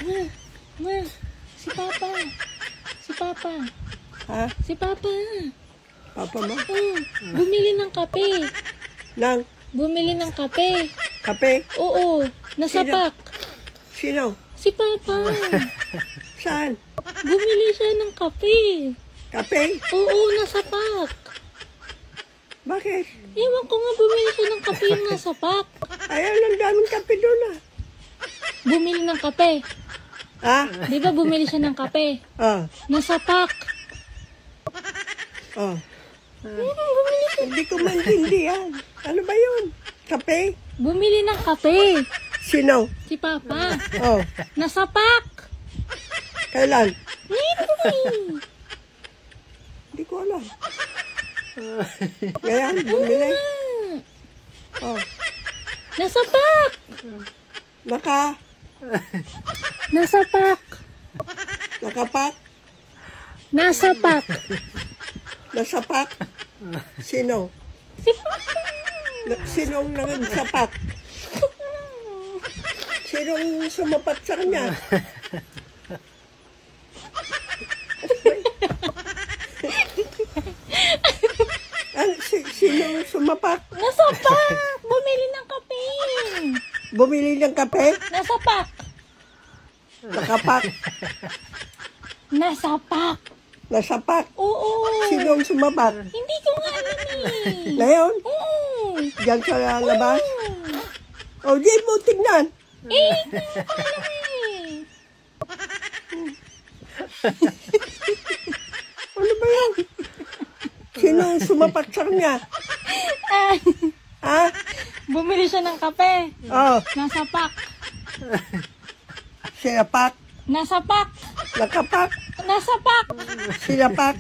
Ma, si Papa. Si Papa. Ha? Si Papa. Papa mo? Bumili ng kape. Nang? Bumili ng kape. Kape? Oo, nasa Sino? pack. Sino? Si Papa. Saan? Bumili siya ng kape. Kape? Oo, nasa pack. Bakit? Ewan ko nga, bumili siya ng kape yung nasa pack. Ayaw lang daming kape doon ah. Bumili ng kape. Ha? Di ba bumili siya ng kape? Oh. Nasa pack. Oh. Bumili siya. Hindi ko maintindihan. Ano ba yun? Kape? Bumili ng kape. Sino? Si Papa. Oh. Nasa pack. Kailan? Hindi Hindi ko alam. Ngayon, bumili. Oh. Nasa pack. Nasa pack. Nakapak? Nasa pack. Nasapak? Sino? Si Papa. Sinong nagsapak? Sinong sumapat sa kanya? Sinong sumapak? Nasa pack. Bumili ng kape. Bumili ng kape? Nasa pack. Nakapak? Nasa pack. Nasapak? Oo. Sinong sumapak? Hindi ko nga alam eh. Ngayon? Oo. Diyan sa labas? O, di mo tignan. Eh, hindi ko alam eh. Ano ba yan? Sinong sumapak sa kanya? Ha? Bumili siya ng kape. Oh, Nasa pack. sinapak? Nasa pack. Nakapak? Nasa pack. Sinapak?